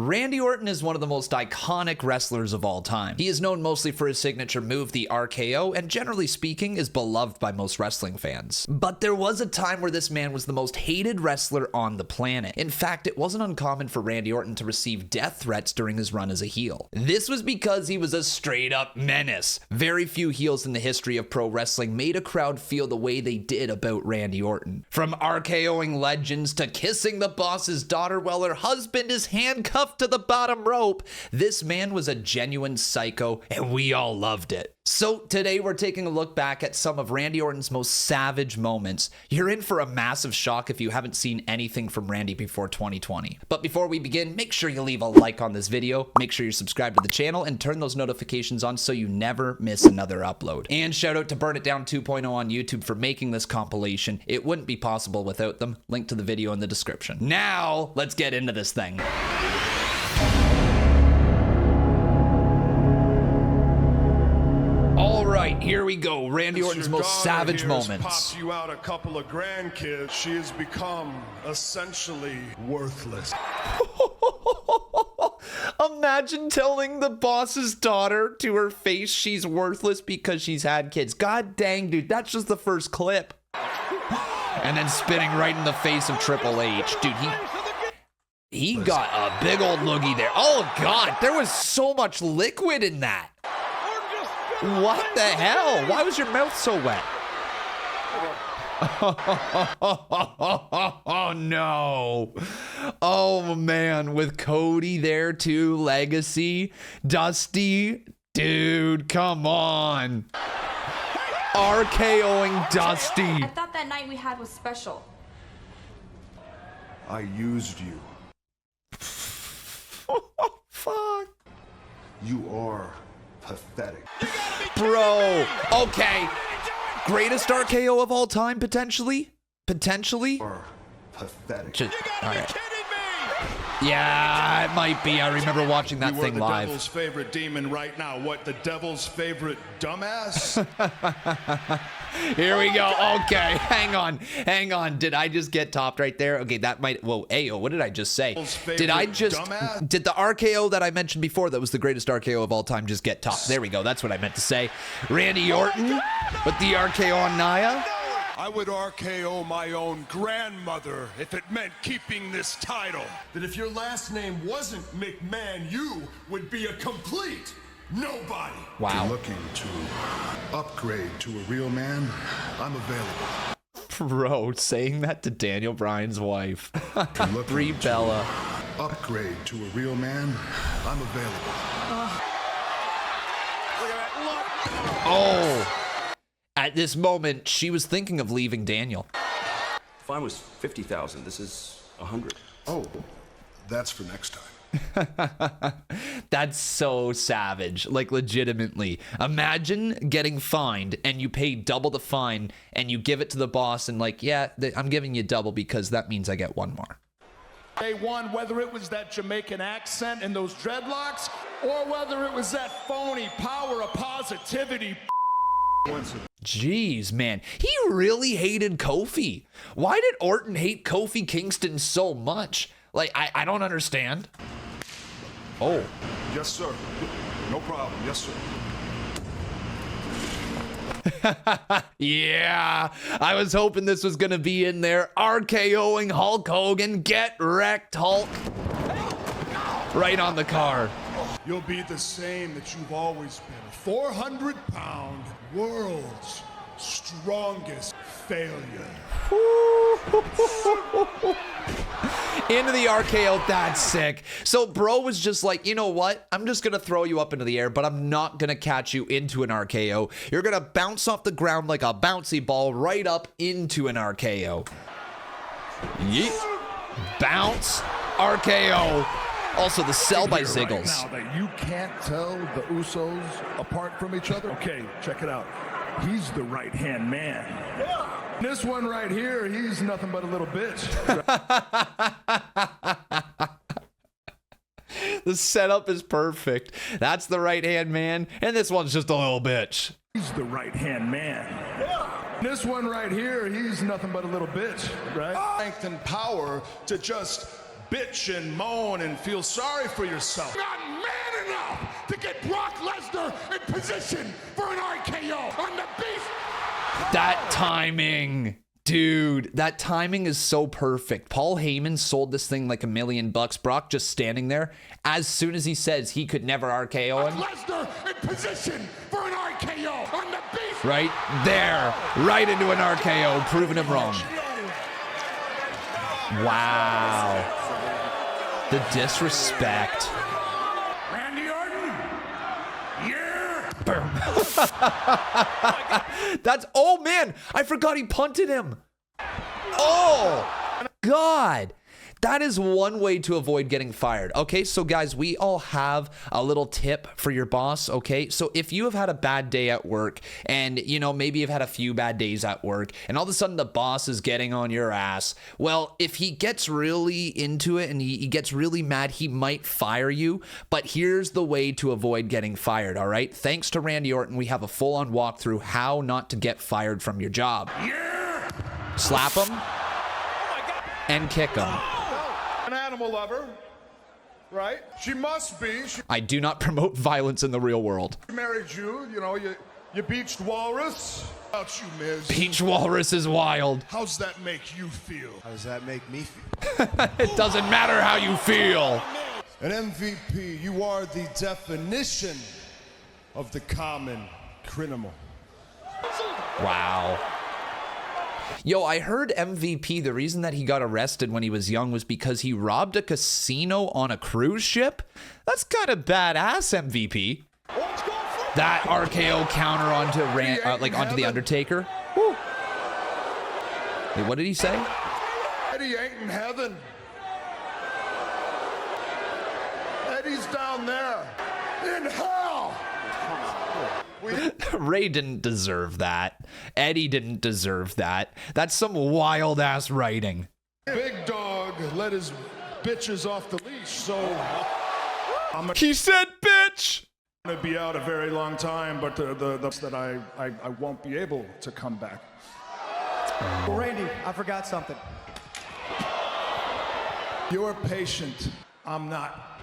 Randy Orton is one of the most iconic wrestlers of all time. He is known mostly for his signature move, the RKO, and generally speaking is beloved by most wrestling fans. But there was a time where this man was the most hated wrestler on the planet. In fact, it wasn't uncommon for Randy Orton to receive death threats during his run as a heel. This was because he was a straight up menace. Very few heels in the history of pro wrestling made a crowd feel the way they did about Randy Orton. From RKOing legends to kissing the boss's daughter while her husband is handcuffed to the bottom rope, this man was a genuine psycho and we all loved it. So today we're taking a look back at some of Randy Orton's most savage moments. You're in for a massive shock if you haven't seen anything from Randy before 2020. But before we begin, make sure you leave a like on this video, make sure you subscribe to the channel and turn those notifications on so you never miss another upload. And shout out to Burn It Down 2.0 on YouTube for making this compilation. It wouldn't be possible without them. Link to the video in the description. Now, let's get into this thing. Alright, here we go. Randy Orton's most savage moments. Popped you out a couple of grandkids. She has become essentially worthless. Imagine telling the boss's daughter to her face she's worthless because she's had kids. God dang, dude, that's just the first clip. And then spitting right in the face of Triple H. Dude, he got a big old loogie there. Oh, God, there was so much liquid in that. What the hell? Why was your mouth so wet? Oh, no. Oh, man. With Cody there, too. Legacy. Dusty. Dude, come on. RKOing Dusty. I thought that night we had was special. I used you. Fuck. You are pathetic. Bro. Okay. Greatest RKO of all time, potentially? Potentially? You are pathetic. All right. Yeah, it might be. I remember watching that thing live. Devil's favorite demon right now. What, the devil's favorite dumbass? Here we go. Okay, hang on. Did I just get topped right there? Okay, that might. Whoa, ayo, what did I just say? Did I just? Dumbass? Did the RKO that I mentioned before, that was the greatest RKO of all time, just get topped? There we go. That's what I meant to say. Randy Orton with the RKO on Nia. I would RKO my own grandmother if it meant keeping this title. That if your last name wasn't McMahon, you would be a complete nobody. Wow. If you're looking to upgrade to a real man, I'm available. Bro, saying that to Daniel Bryan's wife. Brie to Bella. Upgrade to a real man, I'm available. Look at that look. Oh. At this moment, she was thinking of leaving Daniel. If I was 50,000, this is 100. Oh, that's for next time. That's so savage, like legitimately. Imagine getting fined and you pay double the fine and you give it to the boss and like, yeah, I'm giving you double because that means I get one more. Day one, whether it was that Jamaican accent and those dreadlocks, or whether it was that phony power of positivity. Jeez, man. He really hated Kofi. Why did Orton hate Kofi Kingston so much? Like, I don't understand. Oh. Yes, sir. No problem. Yes, sir. Yeah, I was hoping this was going to be in there. RKOing Hulk Hogan. Get wrecked, Hulk. Right on the card. You'll be the same that you've always been. A 400-pound world's strongest failure. Into the RKO, that's sick. So bro was just like, you know what? I'm just going to throw you up into the air, but I'm not going to catch you into an RKO. You're going to bounce off the ground like a bouncy ball right up into an RKO. Yeet. Bounce. RKO. Also, the sell by Ziggles. Now that you can't tell the Usos apart from each other. Okay, check it out. He's the right-hand man. Yeah. This one right here, he's nothing but a little bitch. The setup is perfect. That's the right-hand man, and this one's just a little bitch. He's the right-hand man. Yeah. This one right here, he's nothing but a little bitch, right? Strength and power to just bitch and moan and feel sorry for yourself. Not man enough to get Brock Lesnar in position for an RKO on the beast. That timing. Dude, that timing is so perfect. Paul Heyman sold this thing like $1 million. Brock just standing there. As soon as he says he could never RKO him. Lesnar in position for an RKO on the beast. Right there. Right into an RKO, proving him wrong. Wow. The disrespect. Randy Orton. Yeah. That's, oh man, I forgot he punted him. Oh, God. That is one way to avoid getting fired. Okay, so guys, we all have a little tip for your boss, okay? So if you have had a bad day at work and, you know, maybe you've had a few bad days at work and all of a sudden the boss is getting on your ass, well, if he gets really into it and he gets really mad, he might fire you. But here's the way to avoid getting fired, all right? Thanks to Randy Orton, we have a full-on walkthrough how not to get fired from your job. Yeah. Slap him and kick him. An animal lover, right? She must be. She I do not promote violence in the real world. married you, you know, you beached walrus. How about you, Miz? Beach Walrus is wild. How's that make you feel? How does that make me feel? It doesn't matter how you feel. An MVP, you are the definition of the common criminal. Wow. Yo, I heard MVP, the reason that he got arrested when he was young was because he robbed a casino on a cruise ship. That's kind of badass, MVP. That RKO counter onto onto the Undertaker. Woo. Wait, what did he say? Eddie ain't in heaven. Eddie's down there in hell. Ray didn't deserve that. Eddie didn't deserve that. That's some wild ass writing. Big dog let his bitches off the leash, so He said bitch. I'm gonna be out a very long time, but that I won't be able to come back. Well, Randy, I forgot something. You're patient. I'm not.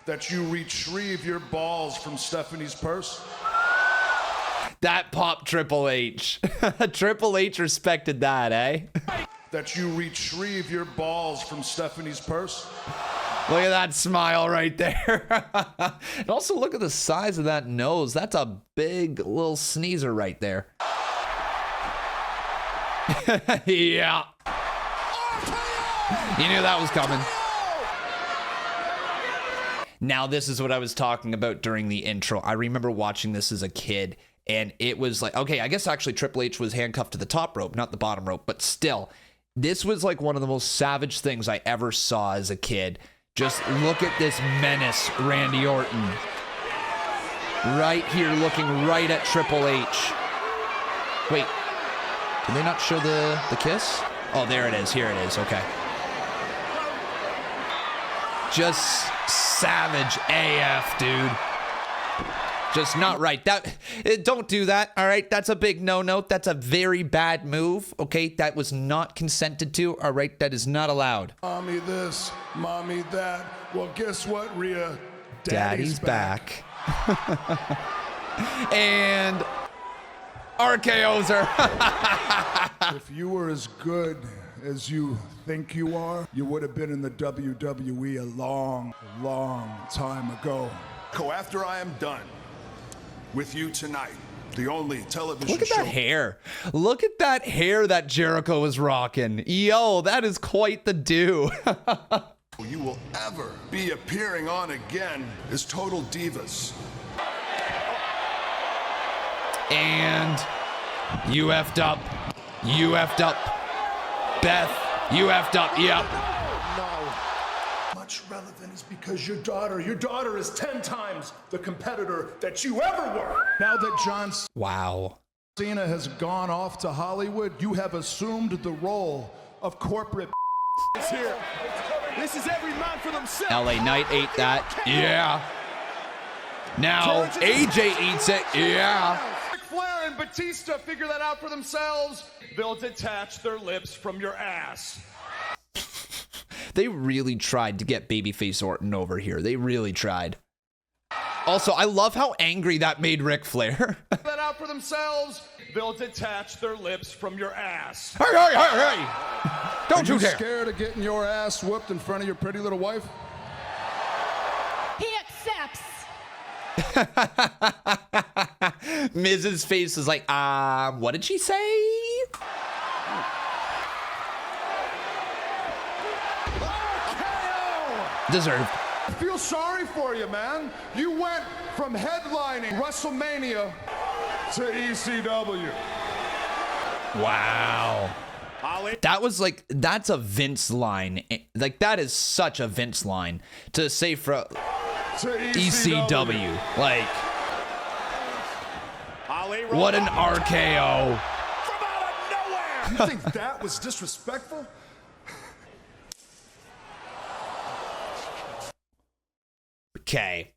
That you retrieve your balls from Stephanie's purse? That popped Triple H. Triple H respected that, eh? That you retrieve your balls from Stephanie's purse? Look at that smile right there. And also look at the size of that nose. That's a big little sneezer right there. Yeah. You knew that was coming. Now, this is what I was talking about during the intro. I remember watching this as a kid, and it was like, okay, I guess actually Triple H was handcuffed to the top rope, not the bottom rope, but still, this was like one of the most savage things I ever saw as a kid. Just look at this menace, Randy Orton. Right here, looking right at Triple H. Wait, did they not show the kiss? Oh, there it is. Here it is. Okay. Just savage AF, dude. Just not right. Don't do that, all right? That's a big no-no. That's a very bad move, okay? That was not consented to, all right? That is not allowed. Mommy this, mommy that. Well, guess what, Rhea? Daddy's back. And RKO's are. If you were as good as you think you are, you would have been in the WWE a long, long time ago. So after I am done with you tonight, the only television Look at that hair. Look at that hair that Jericho was rocking. Yo, that is quite the do. you will ever be appearing on again is Total Divas. And you effed up. You effed up. Beth, you effed up. Yep. No. Much relevant is because your daughter is 10 times the competitor that you ever were. Now that John Cena has gone off to Hollywood, you have assumed the role of corporate here. This is every man for themselves. LA Knight ate that. Yeah. Now AJ eats it. Yeah. Flair and Batista figure that out for themselves, they'll detach their lips from your ass. They really tried to get babyface Orton over here. They really tried. Also, I love how angry that made Ric Flair. That out for themselves, they'll detach their lips from your ass. Hey, hey, hey, hey! Don't you dare! Scared of getting your ass whooped in front of your pretty little wife? He accepts. Miz's face is like, what did she say? Deserved. I feel sorry for you, man. You went from headlining WrestleMania to ECW. Wow. That was like, that's a Vince line. Like, that is such a Vince line to say for ECW. Like, what an RKO. From out of nowhere! You think that was disrespectful? Okay.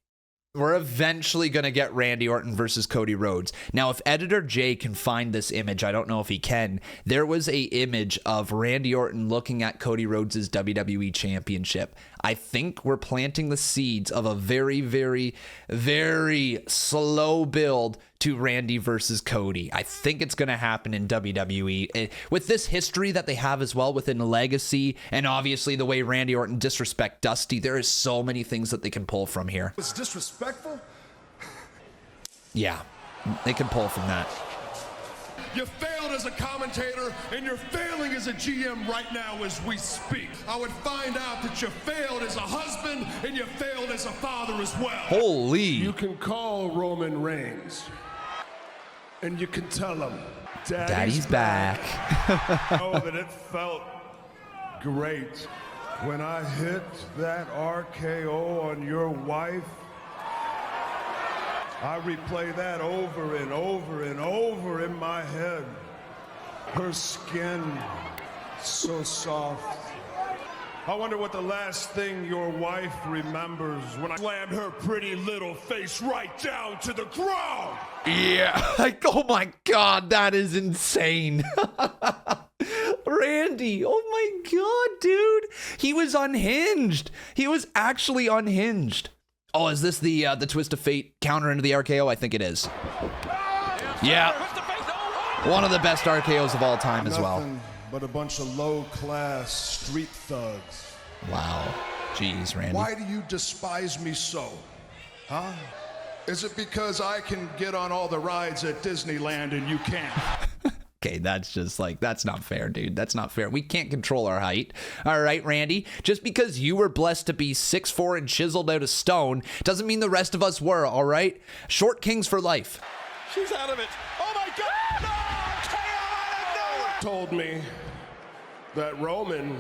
We're eventually going to get Randy Orton versus Cody Rhodes. Now, if Editor Jay can find this image, I don't know if he can. There was a image of Randy Orton looking at Cody Rhodes' WWE Championship. I think we're planting the seeds of a very, very, very slow build to Randy versus Cody. I think it's going to happen in WWE. With this history that they have as well within Legacy, and obviously the way Randy Orton disrespect Dusty, there is so many things that they can pull from here. It's disrespectful? Yeah, they can pull from that. You failed as a commentator, and you're failing as a GM right now as we speak. I would find out that you failed as a husband, and you failed as a father as well. Holy. You can call Roman Reigns, and you can tell him, Daddy's back. Know that it felt great when I hit that RKO on your wife. I replay that over and over and over in my head. Her skin so soft. I wonder what the last thing your wife remembers when I slammed her pretty little face right down to the ground. Yeah, like, oh my God, that is insane. Randy, oh my God, dude. He was unhinged. He was actually unhinged. Oh, is this the Twist of Fate counter into the RKO? I think it is. Yeah. One of the best RKOs of all time as well. Nothing but a bunch of low-class street thugs. Wow. Jeez, Randy. Why do you despise me so? Huh? Is it because I can get on all the rides at Disneyland and you can't? Okay, that's just like, that's not fair, dude. That's not fair. We can't control our height. All right, Randy, just because you were blessed to be 6'4" and chiseled out of stone doesn't mean the rest of us were, all right? Short kings for life. She's out of it. Oh my God! No! KO out of nowhere! Told me that Roman,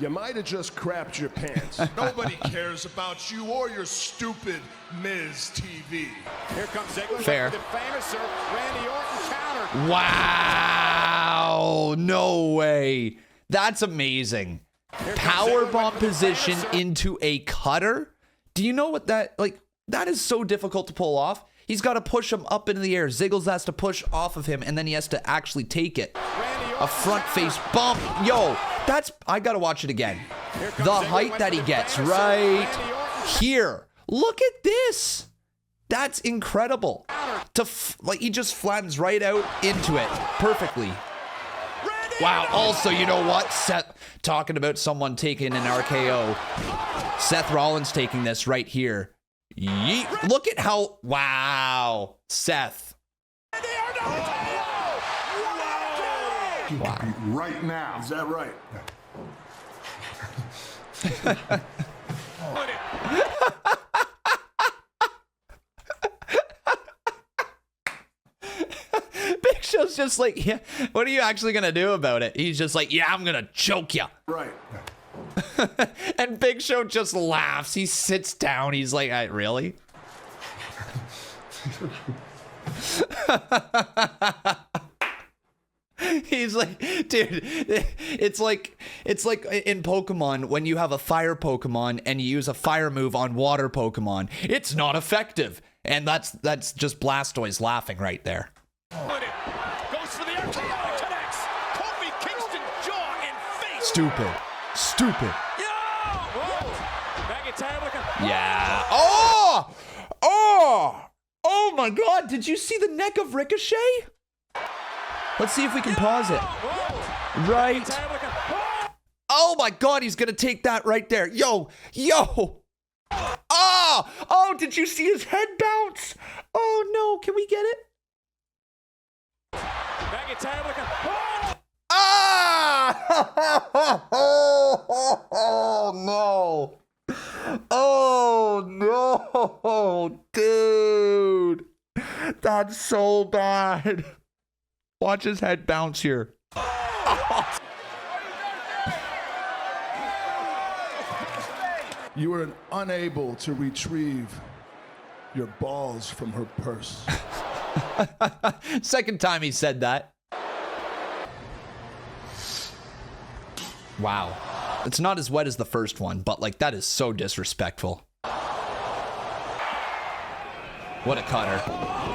you might have just crapped your pants. Nobody cares about you or your stupid Miz TV. Here comes Ziggler. Fair. The famous Randy Orton counter. Wow. No way. That's amazing. Powerbomb position into a cutter. Do you know what that, like, that is so difficult to pull off. He's got to push him up into the air. Ziggles has to push off of him, and then he has to actually take it. A front face bump. Yo, that's, I got to watch it again. The height that he gets right here. Look at this. That's incredible. Like, he just flattens right out into it perfectly. Wow. Also, you know what? Seth, talking about someone taking an RKO. Seth Rollins taking this right here. Yeet. Look at how, wow. Seth. Wow. Right now. Is that right? Big Show's just like, yeah, what are you actually going to do about it? He's just like, yeah, I'm going to choke you. Right. And Big Show just laughs. He sits down. He's like, really? He's like, dude, it's like in Pokemon when you have a fire Pokemon and you use a fire move on water Pokemon. It's not effective. And that's just Blastoise laughing right there. Goes for the RKO, connects. Kofi Kingston jaw and face. Stupid. Stupid. Whoa. McIntyre looking. Yeah. Oh! Oh! Oh my God. Did you see the neck of Ricochet? Let's see if we can pause it. Right. Oh my God. He's going to take that right there. Yo. Yo. Oh! Oh, did you see his head bounce? Oh no. Can we get it? McIntyre looking. Ah! Oh no. Oh no, dude. That's so bad. Watch his head bounce here. You were unable to retrieve your balls from her purse. Second time he said that. Wow. It's not as wet as the first one, but like that is so disrespectful. What a cutter.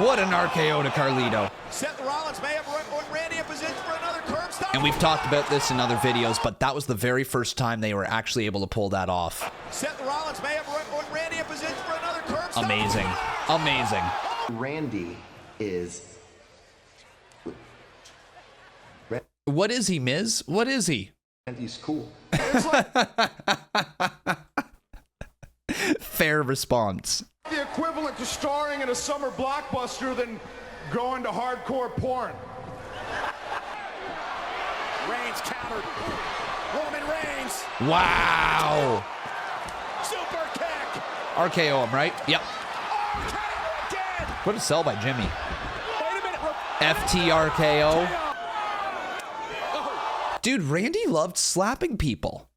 What an RKO to Carlito. Seth Rollins may have Randy in position for another curb stop. And we've talked about this in other videos, but that was the very first time they were actually able to pull that off. Seth Rollins may have Randy in position for another curb stop. Amazing. Amazing. Randy is... What is he, Miz? What is he? Randy's cool. Fair response. The equivalent to starring in a summer blockbuster than going to hardcore porn. Reigns countered. Roman Reigns. Wow. Super kick. RKO him, right? Yep. RKO again. What a sell by Jimmy. Wait a minute. FT RKO. Dude, Randy loved slapping people.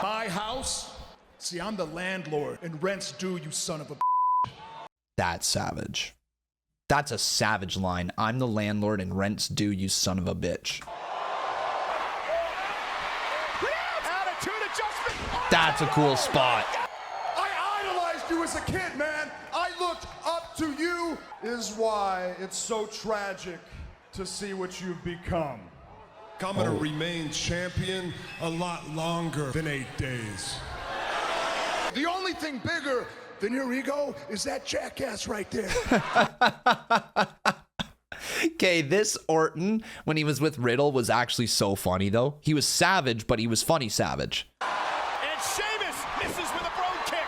My house? See, I'm the landlord, and rent's due, you son of a... That's savage. That's a savage line. I'm the landlord and rent's due, you son of a bitch. Attitude adjustment. That's a cool spot. I idolized you as a kid, man. I looked up to you. Is why it's so tragic to see what you've become. I'm gonna remain champion a lot longer than 8 days. The only thing bigger than your ego is that jackass right there. Okay, this Orton, when he was with Riddle, was actually so funny, though. He was savage, but he was funny savage. And Sheamus misses with a brogue kick.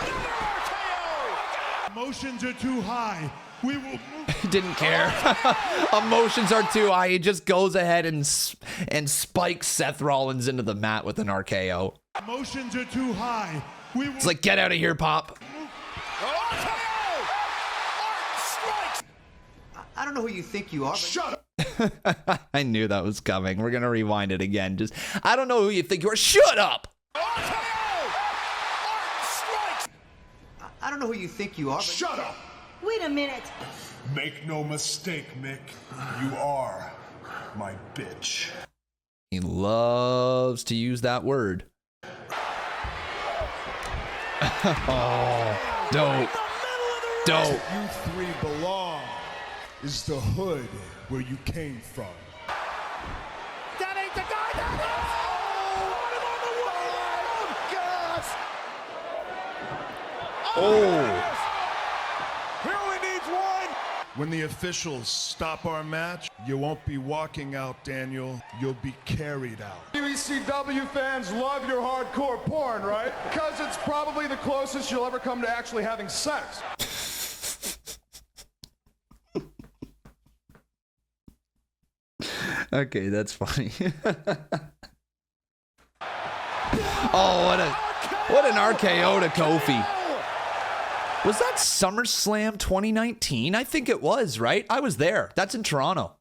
Another RKO. Emotions are too high. We will He didn't care. Emotions are too high. He just goes ahead and spikes Seth Rollins into the mat with an RKO. Emotions are too high. We will It's like, get out of here, Pop. RKO. Orton strikes. I don't know who you think you are, but... Shut up. I knew that was coming. We're going to rewind it again. Just, I don't know who you think you are. Shut up. RKO. Orton strikes. I don't know who you think you are, but... Shut up. Wait a minute. make no mistake, Mick. You are my bitch. He loves to use that word. Oh, dope. Dope. You three belong is the hood where you came from. That ain't the guy. That is. Oh, God. Oh. He only needs one. When the officials stop our match, you won't be walking out, Daniel. You'll be carried out. WCW fans love your hardcore porn, right? Because it's probably the closest you'll ever come to actually having sex. Okay, that's funny. Oh, what an RKO to Kofi. Was that SummerSlam 2019? I think it was, right? I was there. That's in Toronto.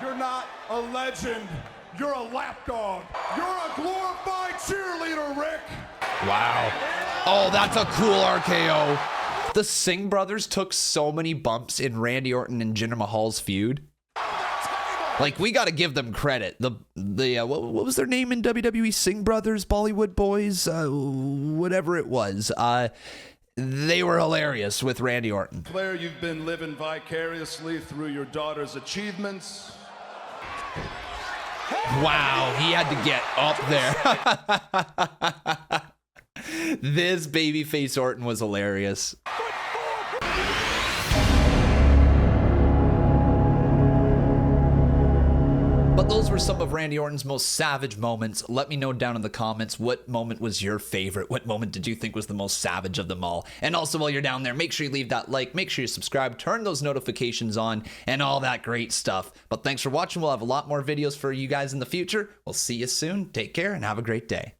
You're not a legend. You're a lapdog. You're a glorified cheerleader, Rick. Wow. Oh, that's a cool RKO. The Singh brothers took so many bumps in Randy Orton and Jinder Mahal's feud. Like, we got to give them credit. What was their name in WWE? Singh brothers, Bollywood boys, whatever it was. they were hilarious with Randy Orton. Flair, you've been living vicariously through your daughter's achievements. Wow, he had to get up there. This babyface Orton was hilarious. But those were some of Randy Orton's most savage moments. Let me know down in the comments what moment was your favorite. What moment did you think was the most savage of them all? And also, while you're down there, make sure you leave that like, make sure you subscribe, turn those notifications on, and all that great stuff. But thanks for watching. We'll have a lot more videos for you guys in the future. We'll see you soon. Take care and have a great day.